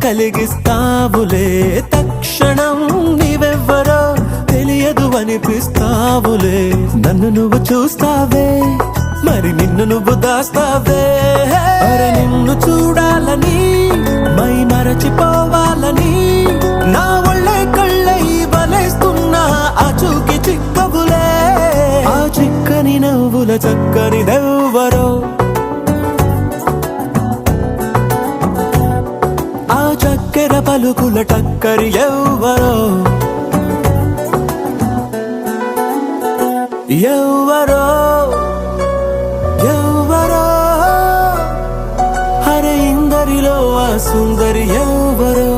కలిగిస్తావులే, తక్షణం నీవెవ్వరో తెలియదు అనిపిస్తావులే. నన్ను నువ్వు చూస్తావే, మరి నిన్ను నువ్వు దాస్తావే. అరే నిన్ను చూడాలని, మై మరచిపోవాలని, నా ఒళ్ళే కళ్ళై వలేస్తున్నా ఆ చూకి చిక్కవులే. ఆ చిక్కని నవ్వుల చక్కని దెవ్వరో, ఆ చక్కెర పలుకుల టక్కరి ఎవ్వరో, ఎవ్వరో ఎవ్వరో. హరే ఇందరిలో ఆ సుందరి ఎవ్వరో.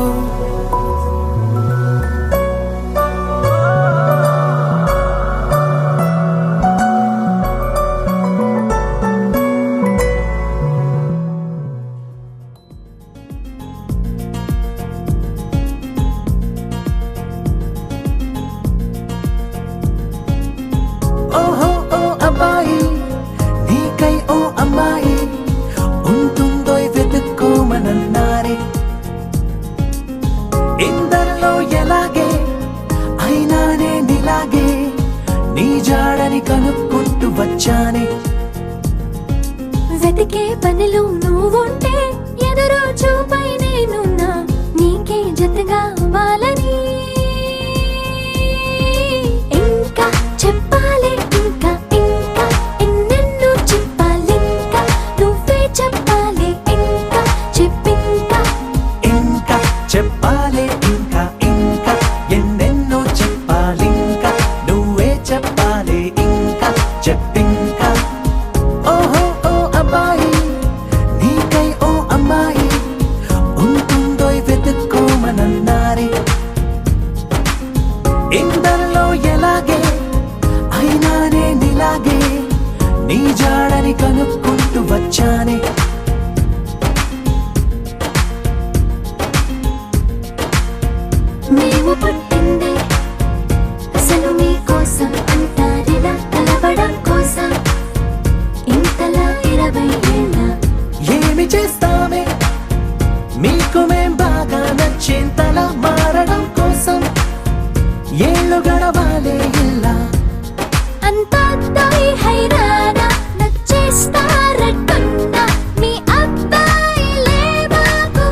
ఓహో ఓ అబ్బాయి, నీకై ఓ అమ్మాయి ఉంటుందో వెతుక్కోమనన్నారే. ఇందరిలో ఎలాగే అయినానే నీలాగే, నీ జాడని కనుక్కుంటూ వచ్చానే. వెతికే పనిలో నువ్వుంటే ఎదురు చూపై నేనున్నా, నీకే జతగా అవ్వాలని. ఇంకా చెప్పాలి, ఇంకా ఇంకా ఎన్నెన్నో చెప్పాలి, ఇంకా నువ్వే చెప్పాలి, ఇంకా చెప్పింకా. ఇంకా చెప్పాలి, ఇంకా ఇంకా ఎన్నెన్నో చెప్పాలి, ఇంకా నువ్వే చెప్పాలి, ఇంకా చెప్పింకా. ఓహో ఓ అబ్బాయి, నీకై ఓ అమ్మాయి ఉంటుందో వెతుక్కోమనన్నారే. ఇందరిలో ఎలాగే అయినానే నీలాగే, నీ జాడని కనుక్కుంటూ వచ్చానే. మేము పుట్టిందే అసలు మీకోసం, అంటారిలా కలవడం కోసం. ఇంతలా 20 ఏళ్ళ ఏమి చేస్తామే మీకు మేం బాగా నచ్చేంతలా మారడం కోసం. ఏళ్ళు గడవాలే ఇలా అంతా అబ్బాయి హైరానా, నచ్చేస్తారట్టున్నా మీ అబ్బాయిలే బాబు.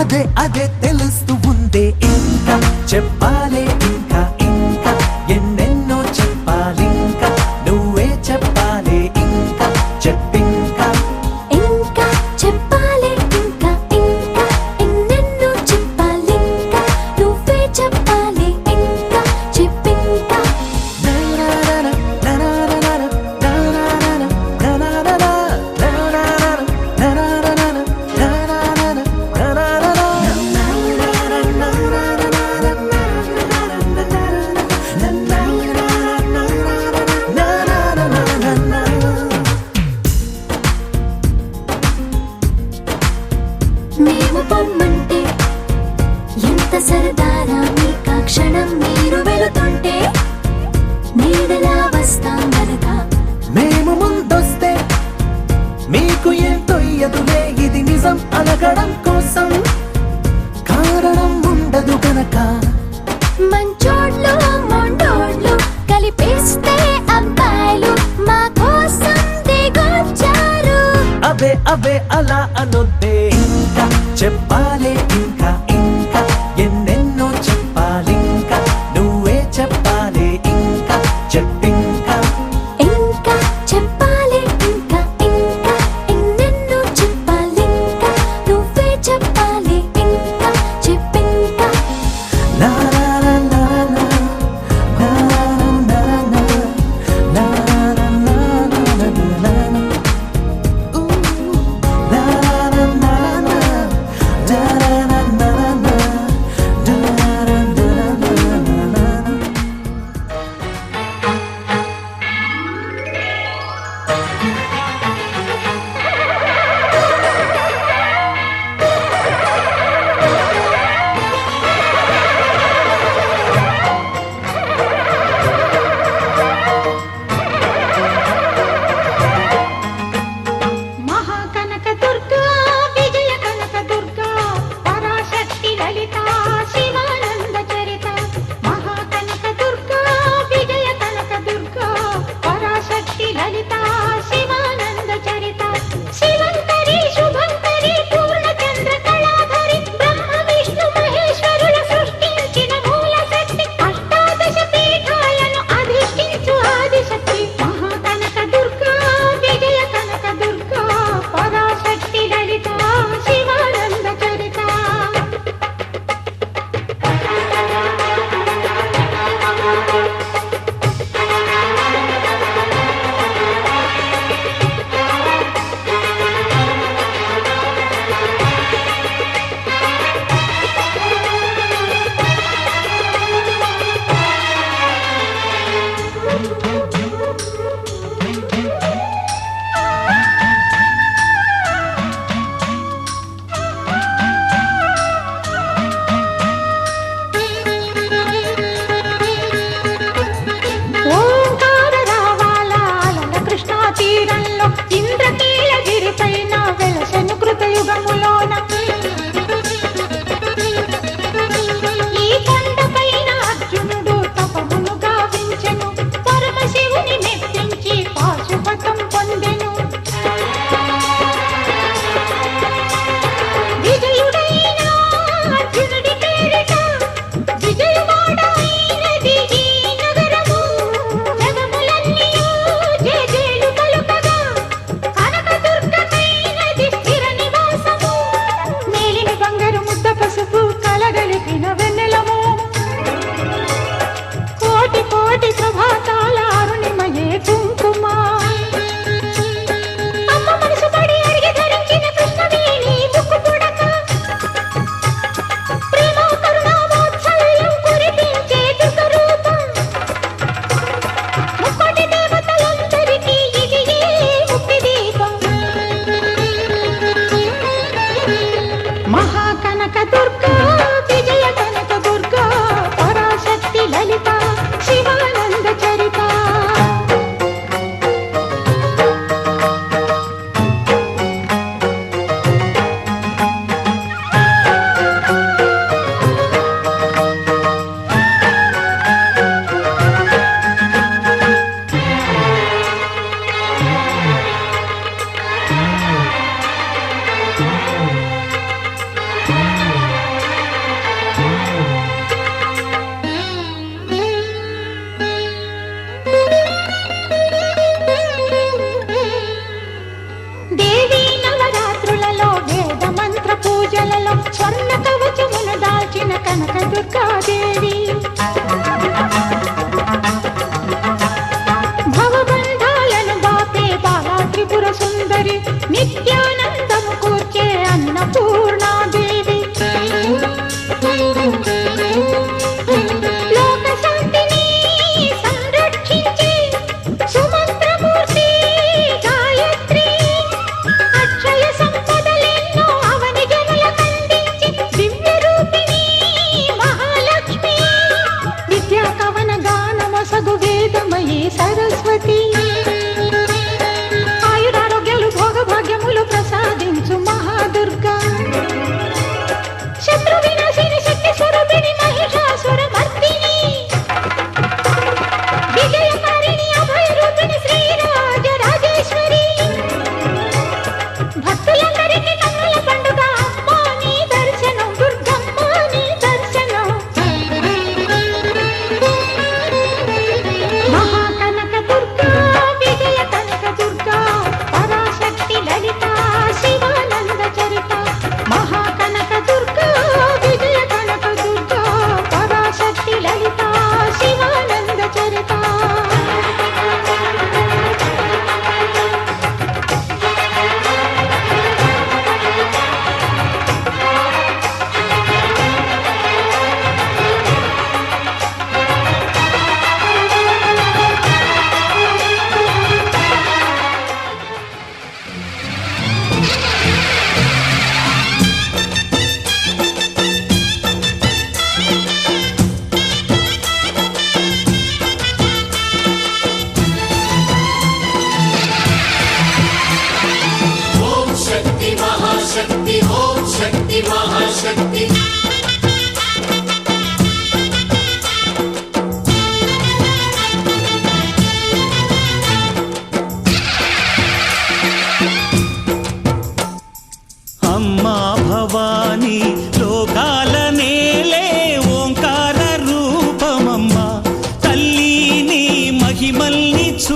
అదే అదే తెలుస్తూ ఉందే. ఇంకా చెప్పాలి, ఇంకా ఇంకా ఎన్నెన్నో చెప్పాలి, ఇంకా నువ్వే చెప్పాలి, ఇంకా చెప్పింకా. ఇంకా చెప్పాలి, ఇంకా ఇంకా ఎన్నెన్నో చెప్పాలి, ఇంకా నువ్వే చెప్పాలి, ఇంకా చెప్పింకా. మేము పొమ్మంటే ఎంత సరదారా మీకా క్షణం, మీరు వెళుతుంటే నీడలా వస్తాం గనక. మేము ముందొస్తే మీకు ఏం తొయ్యదులే, ఇది నిజం అనగడం కోసం కారణం ఉండదు గనక. మంచోడ్లు మొండోడ్లు కలిపిస్తే అబ్బాయిలు మా కోసం దిగొచ్చారు. అవే అవే అలా అనొద్దే. ఇంకా చెప్పాలి, ఇంకా ఇంకా ఎన్నెన్నో చెప్పాలి, ఇంకా నువ్వే చెప్పాలి, ఇంకా చెప్పింకా. ఇంకా చెప్పాలి, ఇంకా ఇంకా ఎన్నెన్నో చెప్పాలి, ఇంకా నువ్వే చెప్పాలి, ఇంకా చెప్పింకా. నా నా నా నా నా, నా నా నా నా, నా నా నా నా నా. Ooh, na na na na na na na na.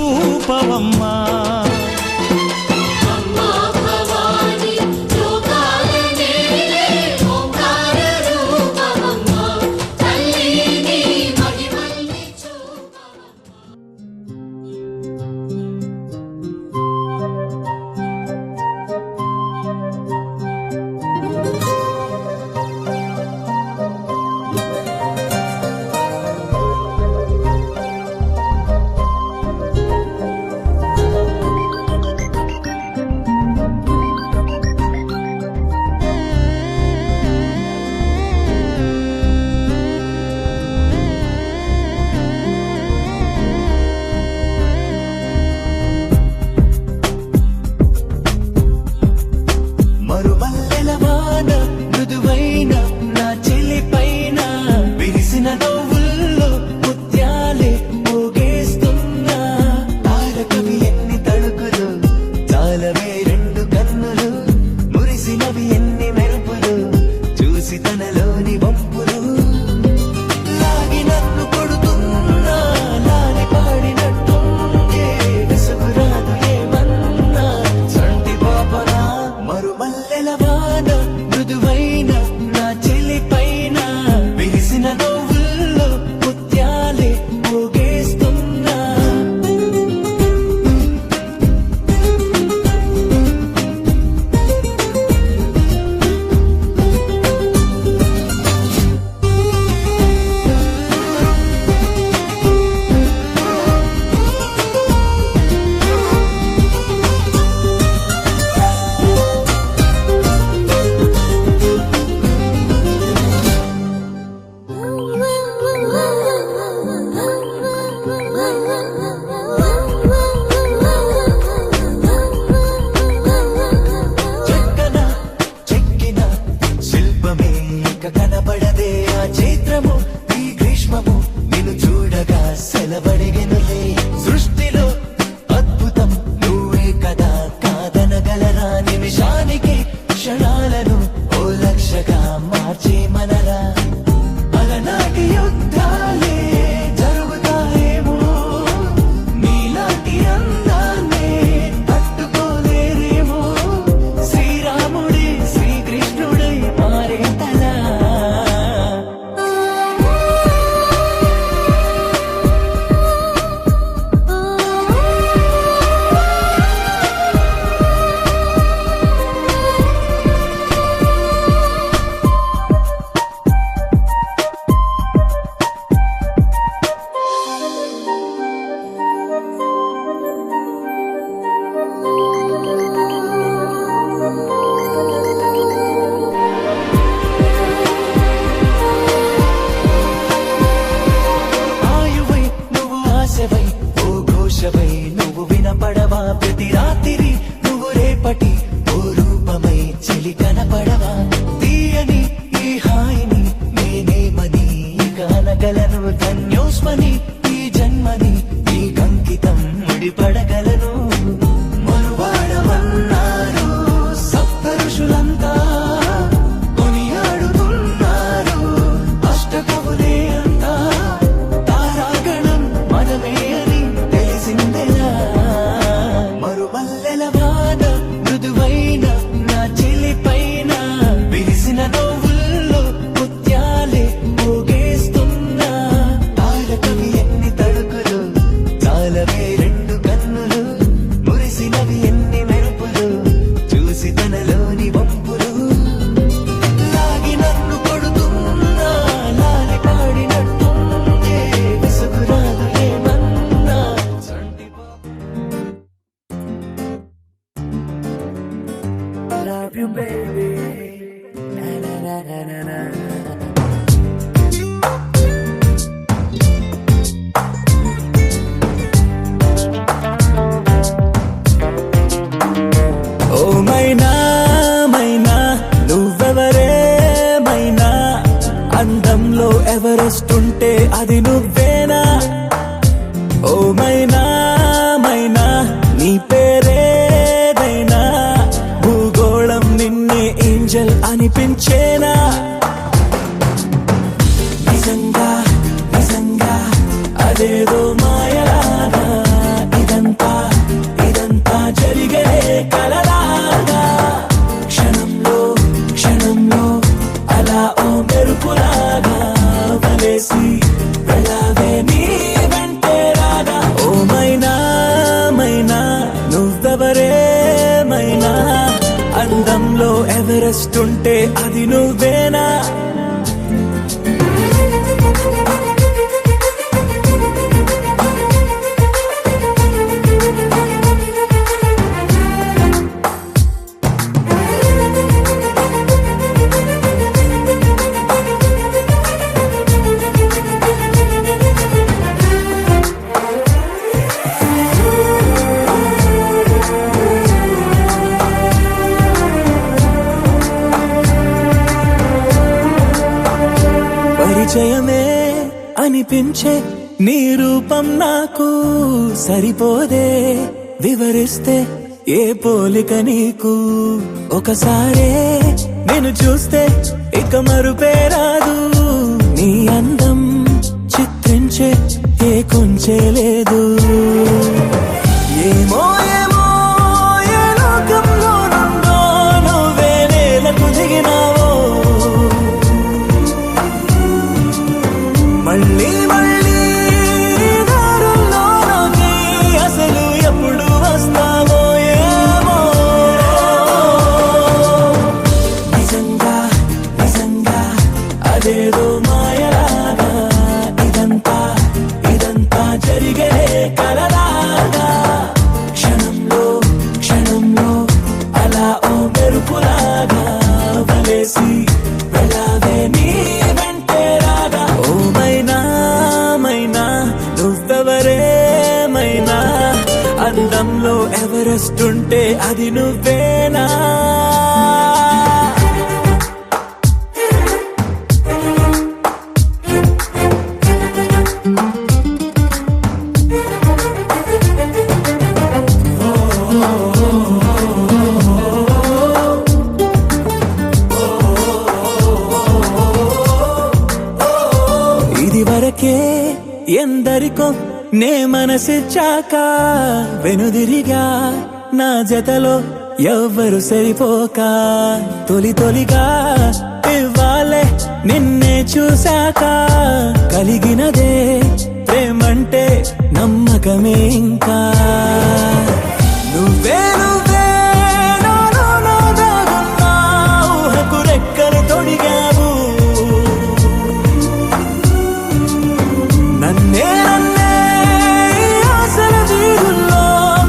చూపవమ్మా. ఎవరెస్టుంటే అది నువ్వేనా? ఓ మైనా మైనా నీ పేరేదైనా భూగోళం నిన్న ఎవరెస్ట్ ఉంటే అది నువ్వేనా? పరిచయమే అనిపించే నీ రూపం నాకు సరిపోదే, వివరిస్తే ఏ పోలిక నీకు? ఒకసారే నేను చూస్తే ఇక మరుపే రాదు, నీ అందం చిత్రించే ఏ కొంచె లేదు. ఏమో ఏమో ఏ లోకంలో నుండో నువ్వే నేలకు దిగినావో, మళ్ళీ మళ్ళీ దారుల్లోకి అసలు ఎప్పుడు వస్తావో ఏమో. నిజంగా నిజంగా అదేదో మాయలాగా, ఇదంతా ఇదంతా జరిగే కలలాగా, క్షణంలో క్షణంలో అలా ఓ మెరుపులాగా వలేసి వెళ్ళావే నీ వెంటే రాగా. ఓ మైనా మైనా నువ్వెవరేమైనా, అందంలో ఎవరెస్ట్ ఉంటే అది నువ్వేనా? ఇది వరకే ఎందరికో నే మనసిచ్చాక, వెనుదిరిగా నా జతలో ఎవ్వరు సరిపోక, తొలి తొలిగా ఇవ్వాలే నిన్నే చూశాక, కలిగినదే ప్రేమంటే నమ్మకమే ఇంకా. నువ్వే నువ్వే నాలో నా దాగున్నా ఊహకు రెక్కలు తొడిగావు, నన్నే నన్నే ఆశల వీధుల్లో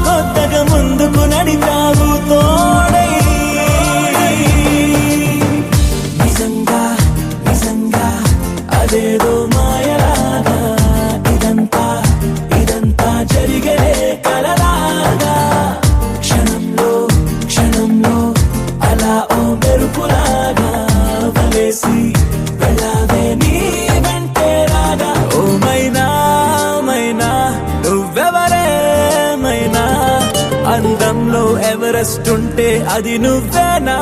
కొత్తగా ముందుకు నడిపావు తోడై. నిజంగా నిజంగా అదేదో మాయలాగా, ఇదంతా ఇదంతా జరిగే కలలాగా, క్షణంలో క్షణంలో అలా ఓ మెరుపులాగా వలేసి వెళ్ళావే నీ వెంటే రాగా. ఓ మైనా మైనా నువ్వెవరేమైనా, అందంలో ఎవరెస్ట్ ఉంటే అది నువ్వేనా?